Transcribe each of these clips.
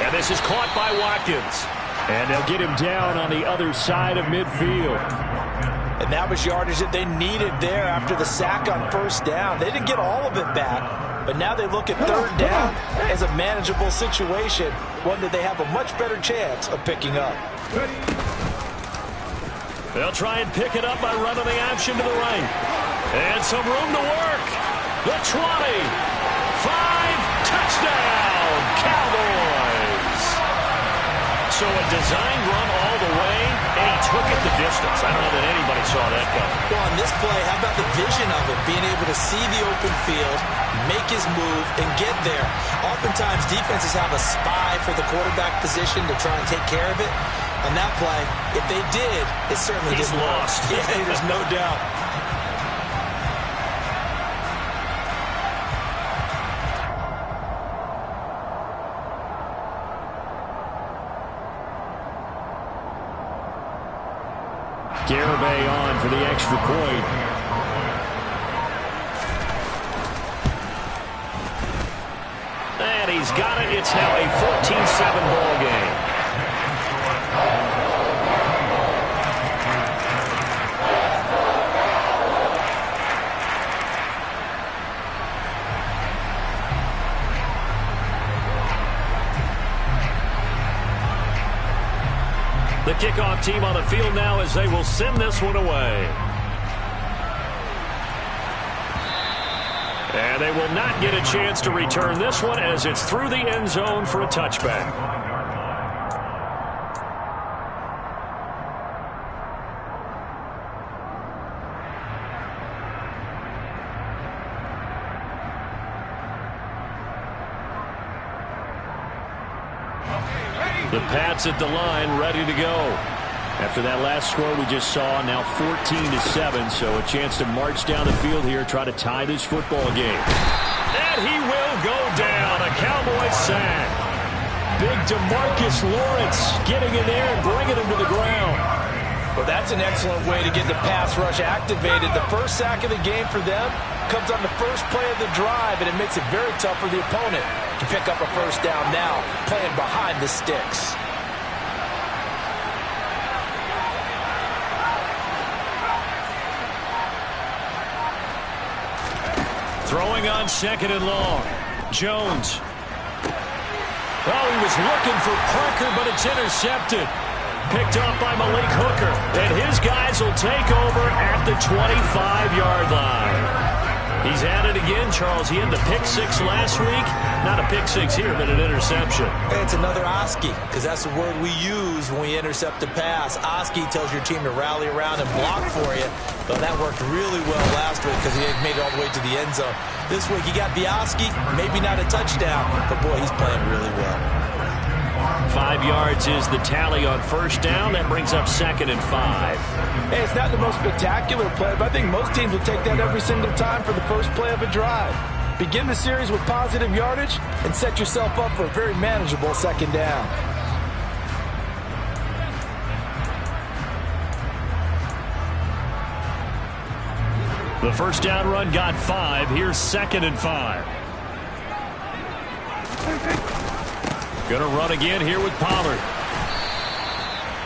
And this is caught by Watkins. And they'll get him down on the other side of midfield. And that was yardage that they needed there after the sack on first down. They didn't get all of it back, but now they look at third down as a manageable situation, one that they have a much better chance of picking up. They'll try and pick it up by running the option to the right. And some room to work. The 20. 5, touchdown, Cowboys. So a designed run all the way, and he took it the distance. I don't know that anybody saw that coming. Well, on this play, how about the vision of it? Being able to see the open field, make his move, and get there. Oftentimes, defenses have a spy for the quarterback position to try and take care of it. On that play, if they did, it certainly He's didn't lost. work. Yeah, there's no doubt. Garibay on for the extra point. And he's got it. It's now a 14-7 ball game. The kickoff team on the field now as they will send this one away. And they will not get a chance to return this one as it's through the end zone for a touchback. The Pats at the line, ready to go. After that last score we just saw, now 14-7, so a chance to march down the field here, try to tie this football game. And he will go down, a Cowboy sack. Big DeMarcus Lawrence getting in there and bringing him to the ground. Well, that's an excellent way to get the pass rush activated. The first sack of the game for them comes on the first play of the drive, and it makes it very tough for the opponent to pick up a first down now, playing behind the sticks. Throwing on second and long. Jones. Oh, he was looking for Parker, but it's intercepted. Picked up by Malik Hooker. And his guys will take over at the 25-yard line. He's at it again, Charles. He had the pick six last week. Not a pick six here, but an interception. It's another Oski, because that's the word we use when we intercept a pass. Oski tells your team to rally around and block for you. Well, that worked really well last week because he had made it all the way to the end zone. This week he got the Oski, maybe not a touchdown, but boy, he's playing really well. 5 yards is the tally on first down. That brings up 2nd and 5. Hey, it's not the most spectacular play, but I think most teams will take that every single time for the first play of a drive. Begin the series with positive yardage and set yourself up for a very manageable second down. The first down run got 5. Here's 2nd and 5. Going to run again here with Pollard.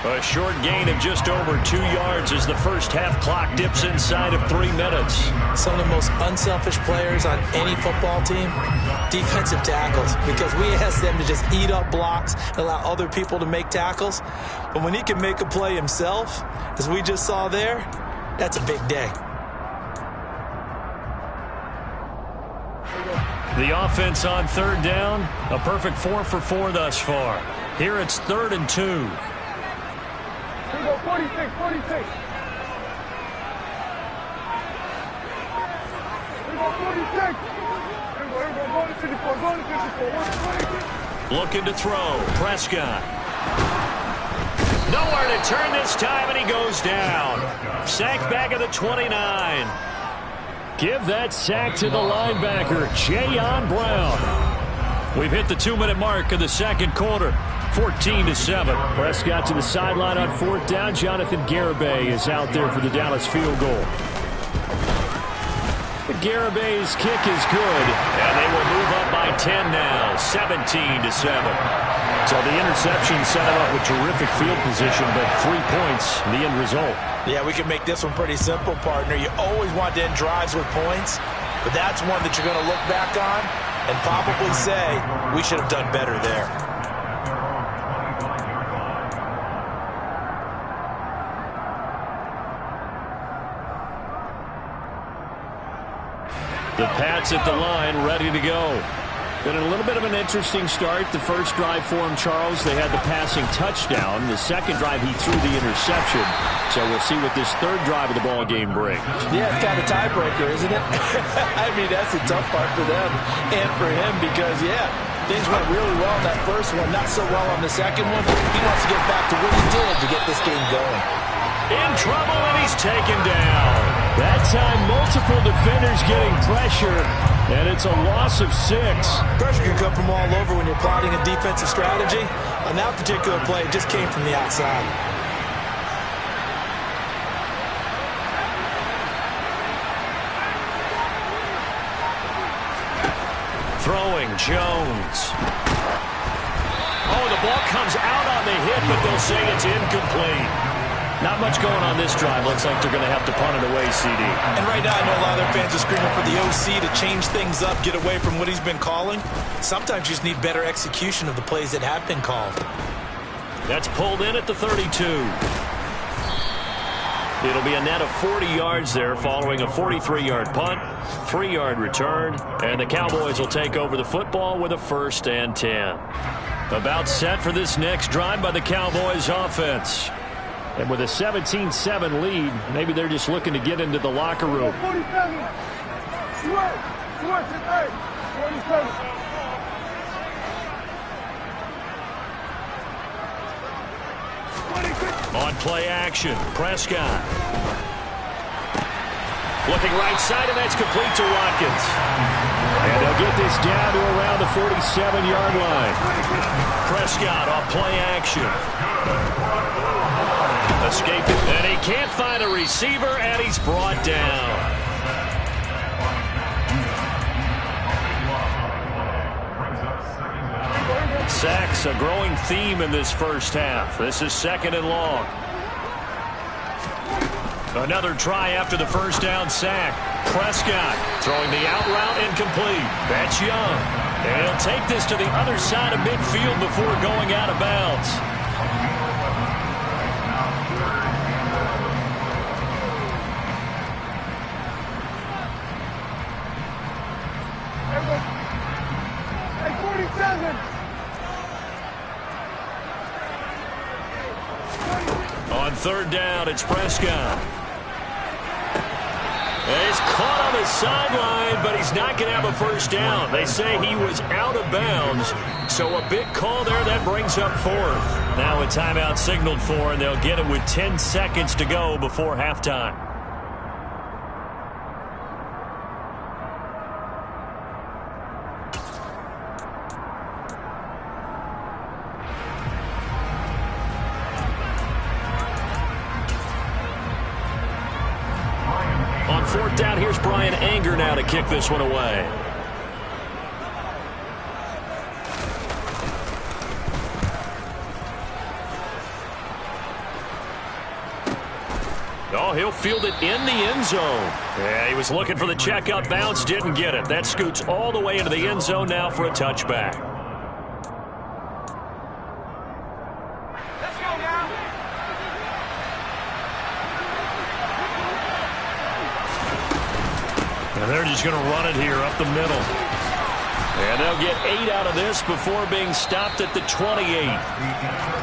A short gain of just over 2 yards as the first half clock dips inside of 3 minutes. Some of the most unselfish players on any football team, defensive tackles, because we ask them to just eat up blocks and allow other people to make tackles. But when he can make a play himself, as we just saw there, that's a big day. The offense on third down, a perfect 4 for 4 thus far. Here it's 3rd and 2. Here we go, 46, 46. Here we go, 46. Here we go, go to 54, go to 54. Looking to throw, Prescott. Nowhere to turn this time, and he goes down. Sacked back at the 29. Give that sack to the linebacker, Jayon Brown. We've hit the 2-minute mark of the second quarter. 14-7. Prescott to the sideline on 4th down. Jonathan Garibay is out there for the Dallas field goal. Garibay's kick is good, and they will move up by 10 now. trail 17-7. So the interception set him up with terrific field position, but 3 points, the end result. Yeah, we can make this one pretty simple, partner. You always want to end drives with points, but that's one that you're going to look back on and probably say, we should have done better there. The Pats at the line, ready to go. Been a little bit of an interesting start. The first drive for him, Charles, they had the passing touchdown. The second drive, he threw the interception. So we'll see what this third drive of the ball game brings. Yeah, it's kind of a tiebreaker, isn't it? I mean, that's the tough part for them and for him because, yeah, things went really well in that first one, not so well on the second one. He wants to get back to what he did to get this game going. In trouble, and he's taken down. That time, multiple defenders getting pressure, and it's a loss of 6. Pressure can come from all over when you're plotting a defensive strategy. On that particular play, it just came from the outside. Throwing, Jones. Oh, the ball comes out on the hit, but they'll say it's incomplete. Not much going on this drive. Looks like they're going to have to punt it away, CD. And right now, I know a lot of their fans are screaming for the OC to change things up, get away from what he's been calling. Sometimes you just need better execution of the plays that have been called. That's pulled in at the 32. It'll be a net of 40 yards there following a 43-yard punt, 3-yard return, and the Cowboys will take over the football with a 1st and 10. About set for this next drive by the Cowboys offense. And with a 17-7 lead, maybe they're just looking to get into the locker room. 47. Switch today. 47. On play action, Prescott. Looking right side, and that's complete to Watkins. And they'll get this down to around the 47-yard line. Prescott off play action. Escaped it, and he can't find a receiver, and he's brought down. Sacks, a growing theme in this first half. This is 2nd and long. Another try after the first down sack. Prescott throwing the out route incomplete. That's Young. And he'll take this to the other side of midfield before going out of bounds. On 3rd down, it's Prescott. And he's caught on the sideline, but he's not going to have a first down. They say he was out of bounds, so a big call there that brings up 4th. Now a timeout signaled for, and they'll get it with 10 seconds to go before halftime. On 4th down, here's Brian Anger now to kick this one away. Oh, he'll field it in the end zone. Yeah, he was looking for the checkout bounce, didn't get it. That scoots all the way into the end zone now for a touchback. Let's go now. And they're just going to run it here up the middle. And they'll get 8 out of this before being stopped at the 28.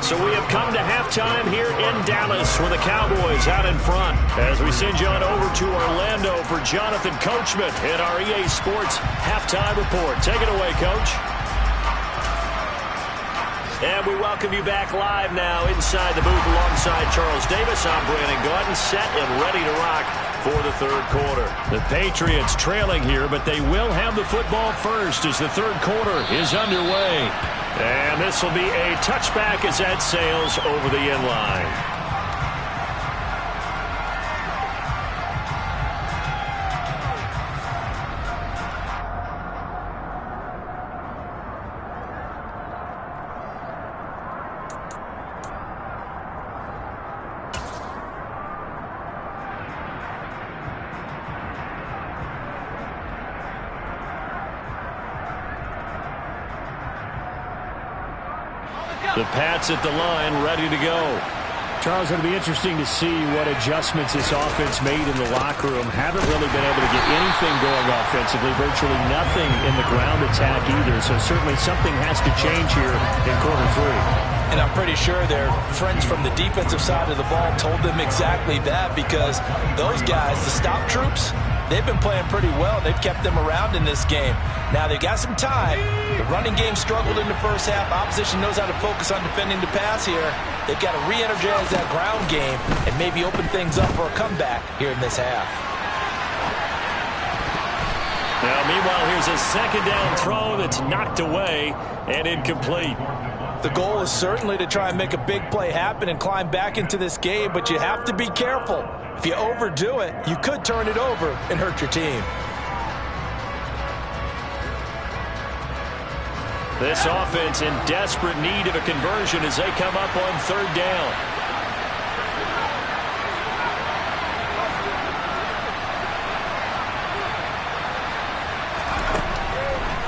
So we have come to halftime here in Dallas with the Cowboys out in front. As we send you on over to Orlando for Jonathan Coachman in our EA Sports Halftime Report. Take it away, Coach. And we welcome you back live now inside the booth alongside Charles Davis. I'm Brandon Gordon, set and ready to rock for the 3rd quarter. The Patriots trailing here, but they will have the football first as the 3rd quarter is underway. And this will be a touchback as that sails over the end line. The Pats at the line, ready to go. Charles, it'll be interesting to see what adjustments this offense made in the locker room. Haven't really been able to get anything going offensively, virtually nothing in the ground attack either. So certainly something has to change here in quarter 3. And I'm pretty sure their friends from the defensive side of the ball told them exactly that, because those guys, the stop troops, they've been playing pretty well. They've kept them around in this game. Now, they've got some time. The running game struggled in the first half. Opposition knows how to focus on defending the pass here. They've got to re-energize that ground game and maybe open things up for a comeback here in this half. Now, meanwhile, here's a second down throw that's knocked away and incomplete. The goal is certainly to try and make a big play happen and climb back into this game, but you have to be careful. If you overdo it, you could turn it over and hurt your team. This offense in desperate need of a conversion as they come up on third down.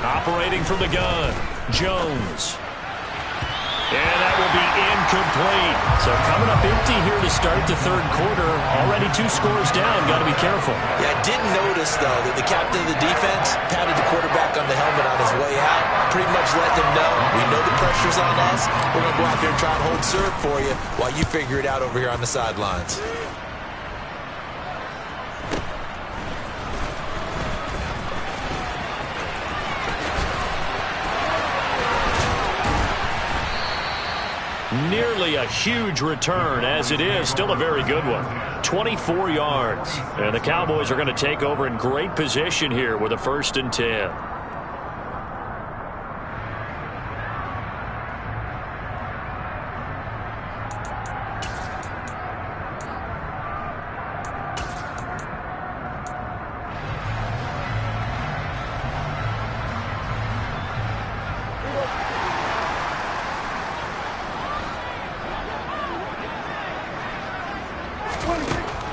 Operating from the gun, Jones. And that will be incomplete. So coming up empty here to start the third quarter. Already 2 scores down. Got to be careful. Yeah, I did notice, though, that the captain of the defense patted the quarterback on the helmet on his way out. Pretty much let them know, we know the pressure's on us. We're going to go out there and try and hold serve for you while you figure it out over here on the sidelines. Nearly a huge return, as it is still a very good one. 24 yards. And the Cowboys are going to take over in great position here with a 1st and 10.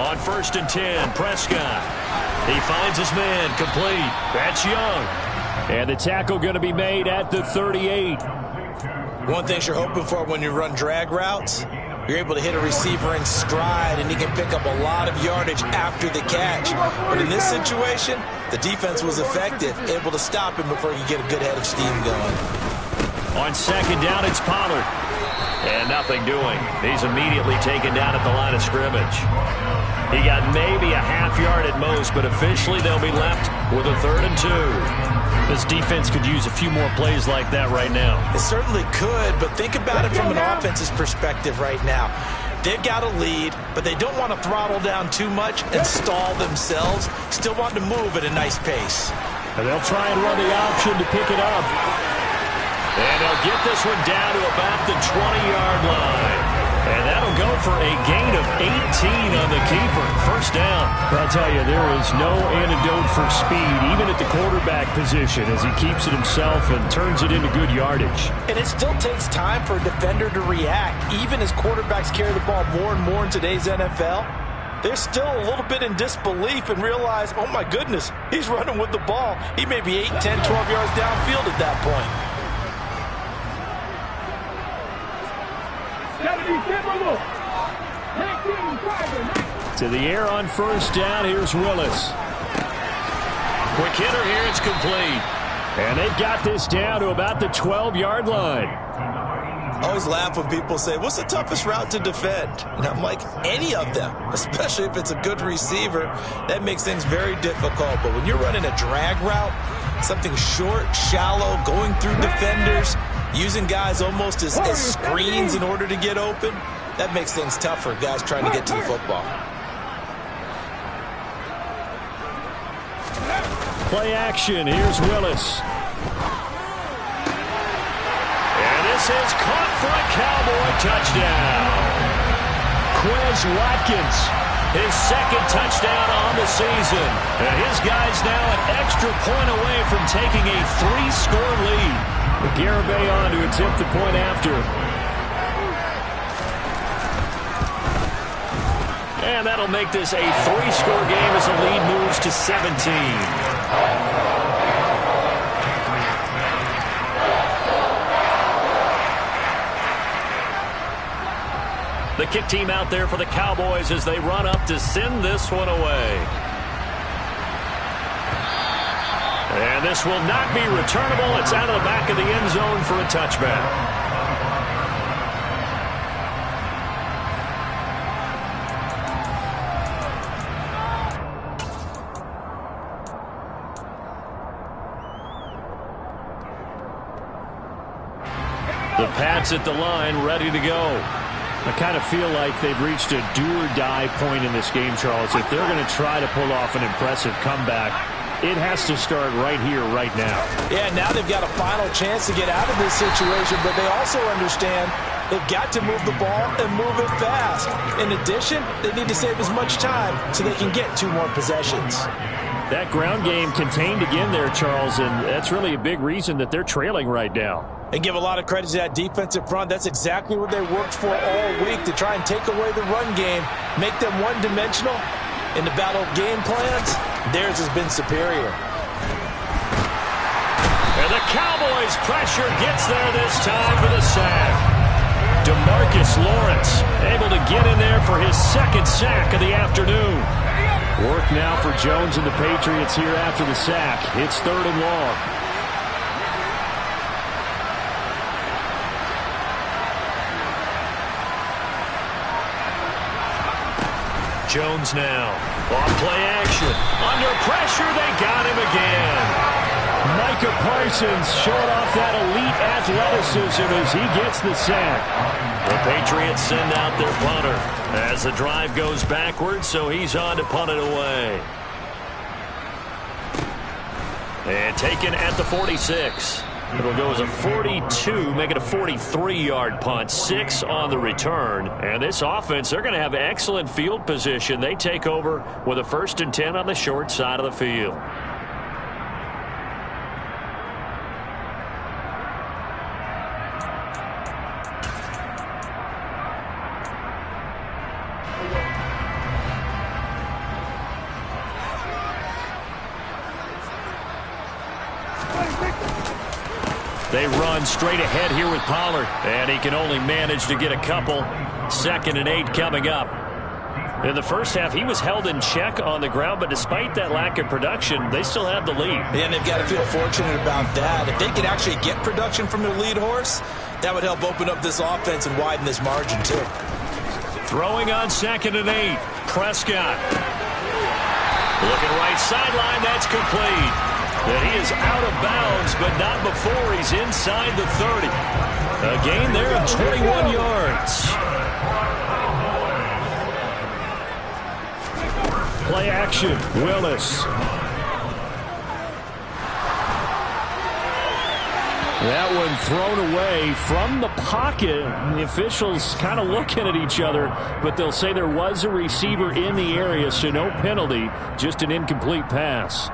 On 1st and 10, Prescott. He finds his man, complete. That's Young. And the tackle going to be made at the 38. One thing you're hoping for when you run drag routes, you're able to hit a receiver in stride, and he can pick up a lot of yardage after the catch. But in this situation, the defense was effective, able to stop him before he could get a good head of steam going. On 2nd down, it's Pollard. And nothing doing. He's immediately taken down at the line of scrimmage. He got maybe a half yard at most, but officially they'll be left with a 3rd and 2. This defense could use a few more plays like that right now. It certainly could, but think about it from an offense's perspective right now. They've got a lead, but they don't want to throttle down too much and stall themselves. Still want to move at a nice pace. And they'll try and run the option to pick it up. And they'll get this one down to about the 20-yard line. And that'll go for a gain of 18 on the keeper. 1st down. I'll tell you, there is no antidote for speed, even at the quarterback position, as he keeps it himself and turns it into good yardage. And it still takes time for a defender to react, even as quarterbacks carry the ball more and more in today's NFL. They're still a little bit in disbelief and realize, oh my goodness, he's running with the ball. He may be 8, 10, 12 yards downfield at that point. To the air on 1st down, here's Willis. Quick hitter here, it's complete. And they've got this down to about the 12-yard line. I always laugh when people say, what's the toughest route to defend? And I'm like, any of them, especially if it's a good receiver. That makes things very difficult. But when you're running a drag route, something short, shallow, going through defenders, using guys almost as screens in order to get open, that makes things tough for guys trying to get to the football. Play action. Here's Willis. And this is caught for a Cowboy touchdown. Quez Watkins, his 2nd touchdown on the season. And his guys now an extra point away from taking a 3-score lead. Garibay on to attempt the point after. And that'll make this a 3-score game as the lead moves to 17. The kick team out there for the Cowboys as they run up to send this one away. And this will not be returnable. It's out of the back of the end zone for a touchback. The Pats at the line, ready to go. I kind of feel like they've reached a do-or-die point in this game, Charles. If they're going to try to pull off an impressive comeback, it has to start right here, right now. Yeah, now they've got a final chance to get out of this situation, but they also understand they've got to move the ball and move it fast. In addition, they need to save as much time so they can get 2 more possessions. That ground game contained again there, Charles, and that's really a big reason that they're trailing right now. And give a lot of credit to that defensive front. That's exactly what they worked for all week, to try and take away the run game, make them one-dimensional. In the battle of game plans, theirs has been superior. And the Cowboys' pressure gets there this time for the sack. DeMarcus Lawrence able to get in there for his 2nd sack of the afternoon. Work now for Jones and the Patriots here after the sack. It's 3rd and long. Jones now. On play action. Under pressure, they got him again. Micah Parsons showing off that elite athleticism as he gets the sack. The Patriots send out their punter as the drive goes backwards, so he's on to punt it away. And taken at the 46. It'll go as a 42, make it a 43-yard punt, 6 on the return. And this offense, they're going to have excellent field position. They take over with a 1st and 10 on the short side of the field. They run straight ahead here with Pollard, and he can only manage to get a couple. 2nd and 8 coming up. In the first half, he was held in check on the ground, but despite that lack of production, they still have the lead. And they've got to feel fortunate about that. If they could actually get production from their lead horse, that would help open up this offense and widen this margin, too. Throwing on 2nd and 8. Prescott. Looking right sideline, that's complete. And he is out of bounds, but not before he's inside the 30. A gain there of 21 yards. Play action, Willis. That one thrown away from the pocket. The officials kind of looking at each other, but they'll say there was a receiver in the area, so no penalty, just an incomplete pass.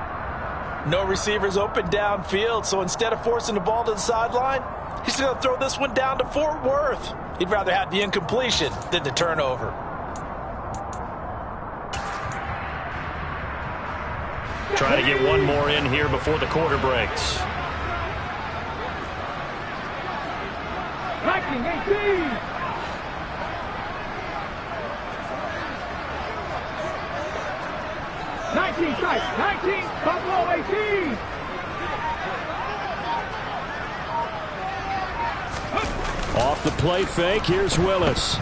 No receivers open downfield, so instead of forcing the ball to the sideline, he's going to throw this one down to Fort Worth. He'd rather have the incompletion than the turnover. Try to get one more in here before the quarter breaks. 19-18. Buffalo 18. Off the play fake, here's Willis. The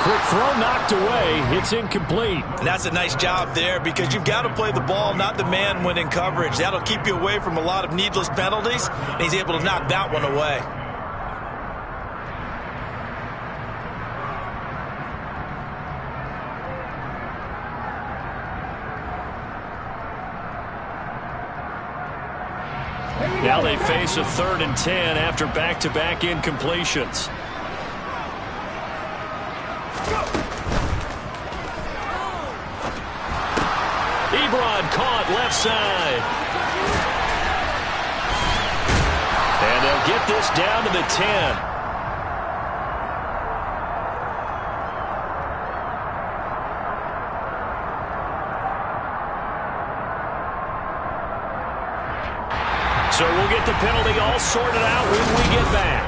quick throw knocked away. It's incomplete. And that's a nice job there, because you've got to play the ball, not the man when in coverage. That'll keep you away from a lot of needless penalties, and he's able to knock that one away. Now they face a 3rd and 10 after back-to-back incompletions. Ebron caught left side. And they'll get this down to the 10. So we'll get the penalty all sorted out when we get back.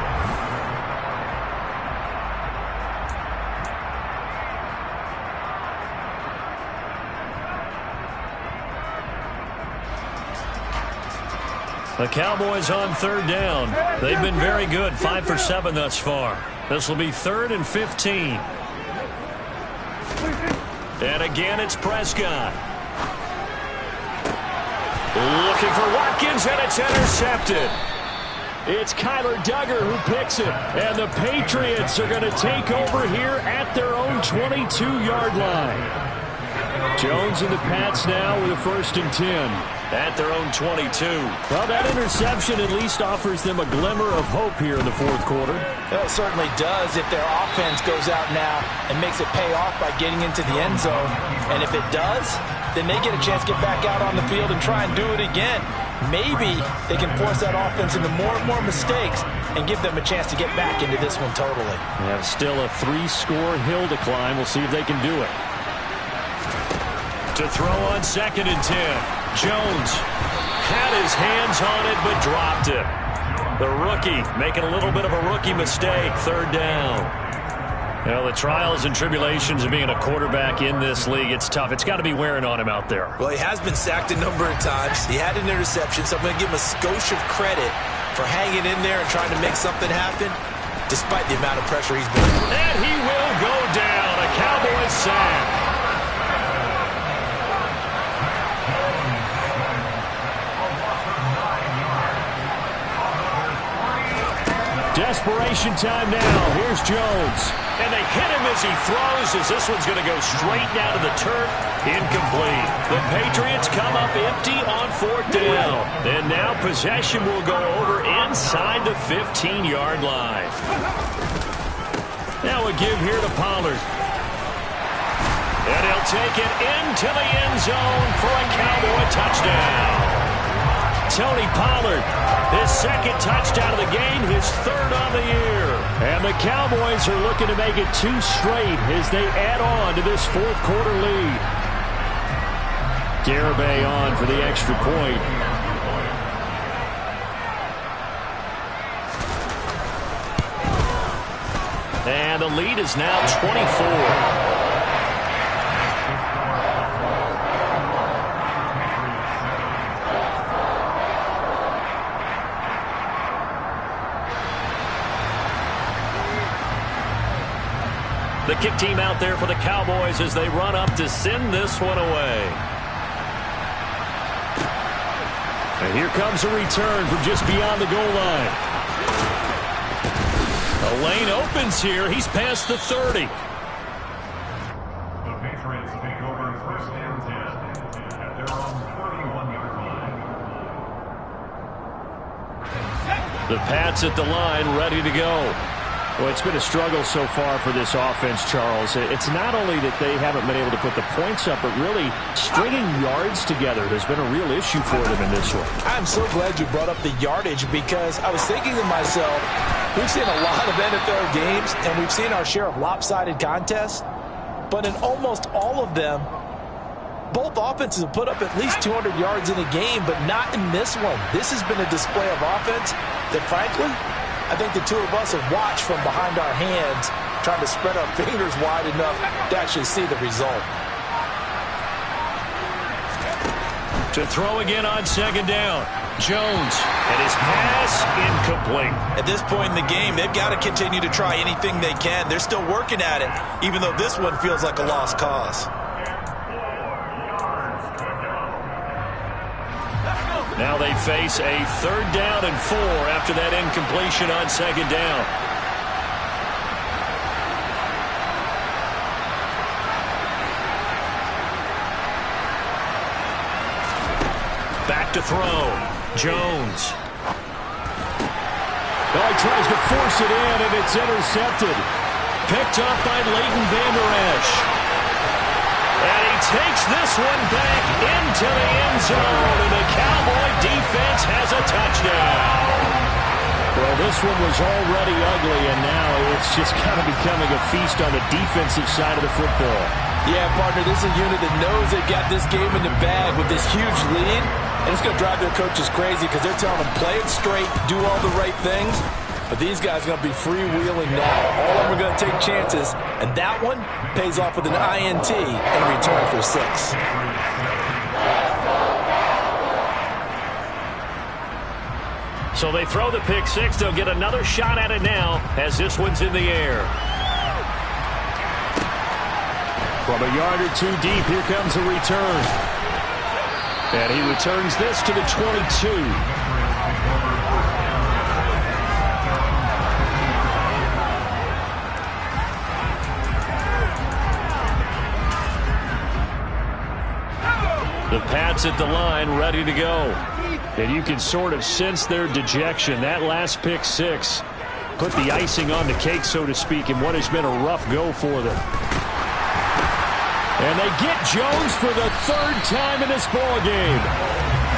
The Cowboys on third down. They've been very good, 5 for 7 thus far. This will be 3rd and 15. And again, it's Prescott. Looking for Watkins, and it's intercepted. It's Kyler Duggar who picks it. And the Patriots are going to take over here at their own 22-yard line. Jones and the Pats now with a 1st and 10. At their own 22. Well, that interception at least offers them a glimmer of hope here in the 4th quarter. Well, it certainly does if their offense goes out now and makes it pay off by getting into the end zone. And if it does, then they get a chance to get back out on the field and try and do it again. Maybe they can force that offense into more and more mistakes and give them a chance to get back into this one totally. They have still a 3-score hill to climb. We'll see if they can do it. To throw on 2nd and 10. Jones had his hands on it but dropped it. The rookie making a little bit of a rookie mistake. 3rd down. Well, the trials and tribulations of being a quarterback in this league, it's tough. It's got to be wearing on him out there. Well, he has been sacked a number of times. He had an interception, so I'm going to give him a skosh of credit for hanging in there and trying to make something happen despite the amount of pressure he's been under. And he will go down. A Cowboys sack. Desperation time now. Here's Jones. And they hit him as he throws, as this one's going to go straight down to the turf. Incomplete. The Patriots come up empty on 4th down. And now possession will go over inside the 15-yard line. Now a give here to Pollard. And he'll take it into the end zone for a Cowboy touchdown. Tony Pollard, his 2nd touchdown of the game, his 3rd on the year. And the Cowboys are looking to make it 2 straight as they add on to this 4th quarter lead. Garibay on for the extra point. And the lead is now 24. The kick team out there for the Cowboys as they run up to send this one away. And here comes a return from just beyond the goal line. A lane opens here. He's past the 30. The Patriots take over 1st and 10 at their own 31-yard line. The Pats at the line, ready to go. Well, it's been a struggle so far for this offense, Charles. It's not only that they haven't been able to put the points up, but really stringing yards together has been a real issue for them in this one. I'm so glad you brought up the yardage because I was thinking to myself, we've seen a lot of NFL games and we've seen our share of lopsided contests, but in almost all of them, both offenses have put up at least 200 yards in a game, but not in this one. This has been a display of offense that, frankly, I think the two of us have watched from behind our hands, trying to spread our fingers wide enough to actually see the result. To throw again on 2nd down. Jones, and his pass incomplete. At this point in the game, they've got to continue to try anything they can. They're still working at it, even though this one feels like a lost cause. Now they face a 3rd down and 4 after that incompletion on 2nd down. Back to throw. Jones. Well, he tries to force it in, and it's intercepted. Picked up by Leighton Vander Esch. And he takes this one back into the end zone, and the Cowboy defense has a touchdown. Well, this one was already ugly, and now it's just kind of becoming a feast on the defensive side of the football. Yeah, partner, this is a unit that knows they got this game in the bag with this huge lead, and it's going to drive their coaches crazy because they're telling them, play it straight, do all the right things. But these guys are going to be freewheeling now. All of them are going to take chances, and that one pays off with an INT in return for 6. So they throw the pick six. They'll get another shot at it now as this one's in the air. From a yard or two deep, here comes a return. And he returns this to the 22. The Pats at the line, ready to go. And you can sort of sense their dejection. That last pick six put the icing on the cake, so to speak, in what has been a rough go for them. And they get Jones for the third time in this ballgame.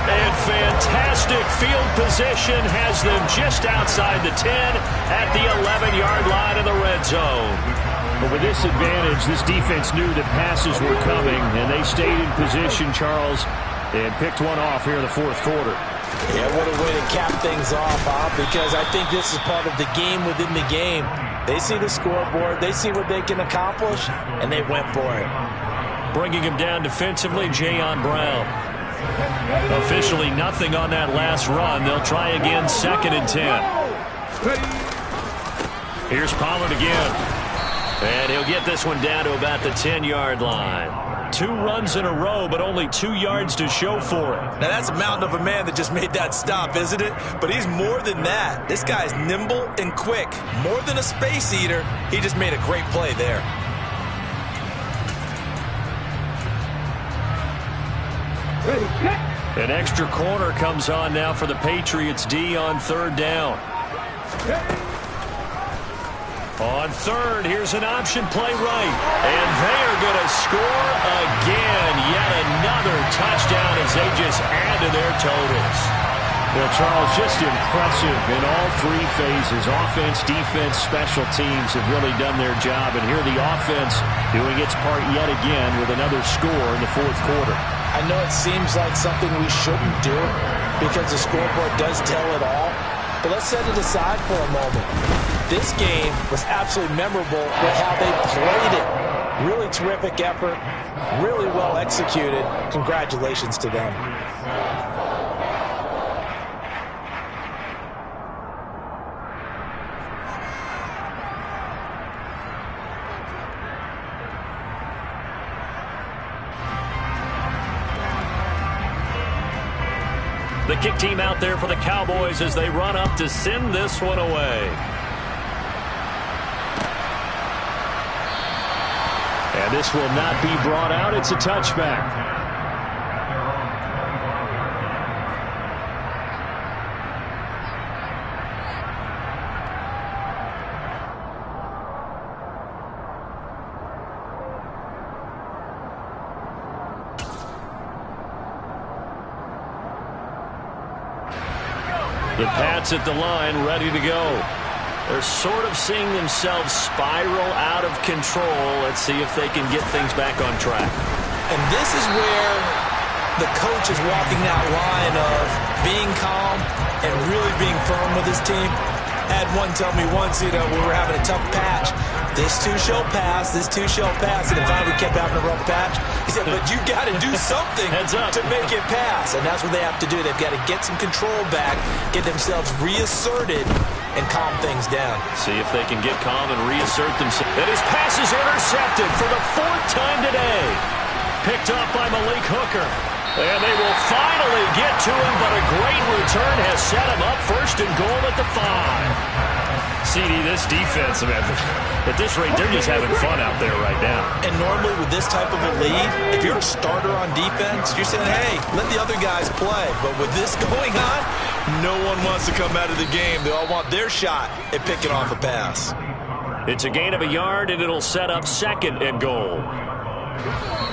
And fantastic field position has them just outside the 10 at the 11-yard line in the red zone. But with this advantage, this defense knew that passes were coming, and they stayed in position, Charles, and picked one off here in the fourth quarter. Yeah, what a way to cap things off, Bob, because I think this is part of the game within the game. They see the scoreboard, they see what they can accomplish, and they went for it. Bringing him down defensively, Jayon Brown. Officially nothing on that last run. They'll try again, 2nd and 10. Here's Pollard again. And he'll get this one down to about the 10-yard line. 2 runs in a row, but only 2 yards to show for it. Now, that's a mountain of a man that just made that stop, isn't it? But he's more than that. This guy's nimble and quick. More than a space eater, he just made a great play there. An extra corner comes on now for the Patriots D on 3rd down. On 3rd, here's an option play right. And they are going to score again. Yet another touchdown as they just add to their totals. Well, Charles, just impressive in all 3 phases. Offense, defense, special teams have really done their job. And here the offense doing its part yet again with another score in the fourth quarter. I know it seems like something we shouldn't do because the scoreboard does tell it all. But let's set it aside for a moment. This game was absolutely memorable with how they played it. Really terrific effort, really well executed. Congratulations to them. The kick team out there for the Cowboys as they run up to send this one away. And this will not be brought out. It's a touchback. The Pats at the line, ready to go. They're sort of seeing themselves spiral out of control. Let's see if they can get things back on track. And this is where the coach is walking that line of being calm and really being firm with his team. I had one tell me once, we were having a tough patch. This too shall pass, this too shall pass. And finally we kept having a rough patch. He said, but you got to do something to make it pass. And that's what they have to do. They've got to get some control back, get themselves reasserted, and calm things down. See if they can get calm and reassert themselves. And his pass is intercepted for the 4th time today. Picked up by Malik Hooker. And they will finally get to him, but a great return has set him up 1st and goal at the 5. CD, this defense, man, at this rate, they're just having fun out there right now. And normally with this type of a lead, if you're a starter on defense, you're saying, hey, let the other guys play. But with this going on, no one wants to come out of the game. They all want their shot at picking off a pass. It's a gain of a yard, and it'll set up 2nd and goal.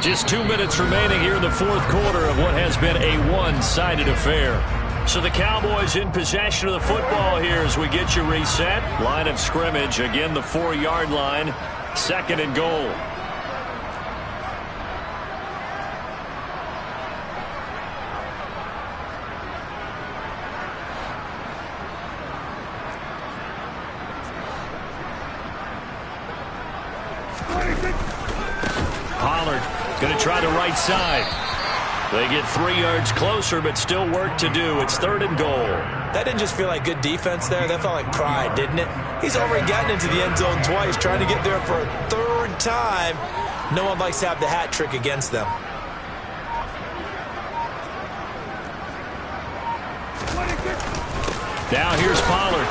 Just 2 minutes remaining here in the fourth quarter of what has been a one-sided affair. So the Cowboys in possession of the football here as we get you reset. Line of scrimmage, again the 4-yard line, 2nd and goal. Pollard going to try the right side. They get 3 yards closer, but still work to do. It's 3rd and goal. That didn't just feel like good defense there. That felt like pride, didn't it? He's already gotten into the end zone twice, trying to get there for a third time. No one likes to have the hat trick against them. Now here's Pollard.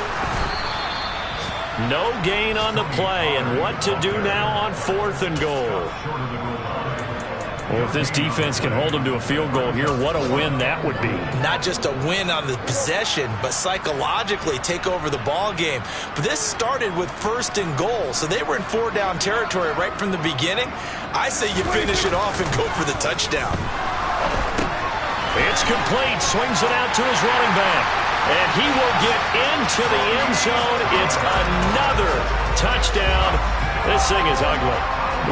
No gain on the play, and what to do now on 4th and goal. Well, if this defense can hold them to a field goal here, what a win that would be. Not just a win on the possession, but psychologically take over the ball game. But this started with 1st and goal, so they were in 4-down territory right from the beginning. I say you finish it off and go for the touchdown. It's complete. Swings it out to his running back. And he will get into the end zone. It's another touchdown. This thing is ugly.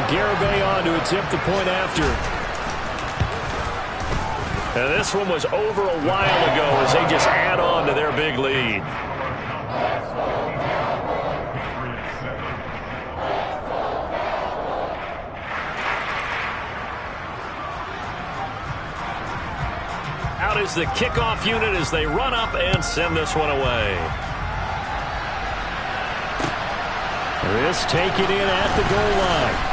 Garibay on to attempt the point after. And this one was over a while ago as they just add on to their big lead. Out is the kickoff unit as they run up and send this one away. This taken in at the goal line.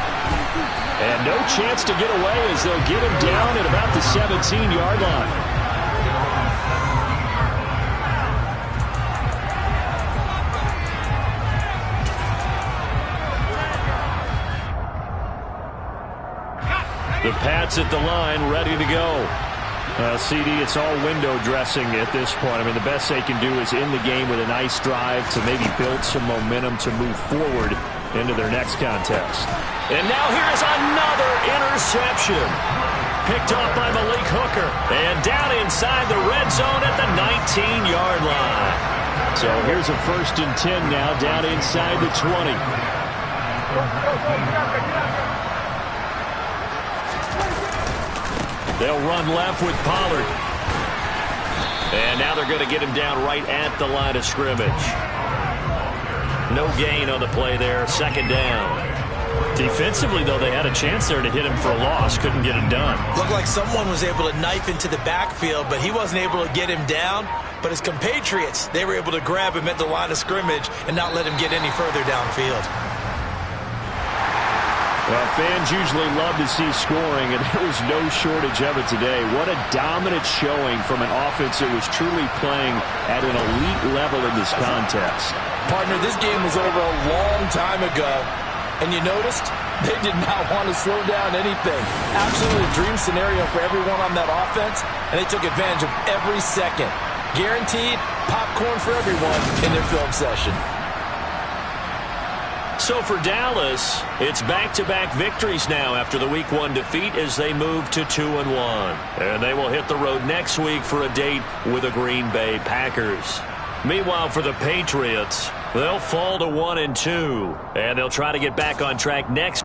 And no chance to get away as they'll get him down at about the 17-yard line. The Pats at the line, ready to go. CD, it's all window dressing at this point. I mean, the best they can do is end the game with a nice drive to maybe build some momentum to move forward into their next contest. And now here's another interception. Picked off by Malik Hooker. And down inside the red zone at the 19-yard line. So here's a 1st and 10 now down inside the 20. They'll run left with Pollard. And now they're going to get him down right at the line of scrimmage. No gain on the play there. 2nd down. Defensively, though, they had a chance there to hit him for a loss. Couldn't get it done. Looked like someone was able to knife into the backfield, but he wasn't able to get him down. But his compatriots, they were able to grab him at the line of scrimmage and not let him get any further downfield. Well, fans usually love to see scoring, and there was no shortage of it today. What a dominant showing from an offense that was truly playing at an elite level in this contest. Partner, this game was over a long time ago, and you noticed they did not want to slow down anything. Absolutely a dream scenario for everyone on that offense, and they took advantage of every second. Guaranteed popcorn for everyone in their film session. So for Dallas, it's back-to-back victories now after the Week 1 defeat as they move to 2-1. And they will hit the road next week for a date with the Green Bay Packers. Meanwhile, for the Patriots, they'll fall to 1-2, and they'll try to get back on track next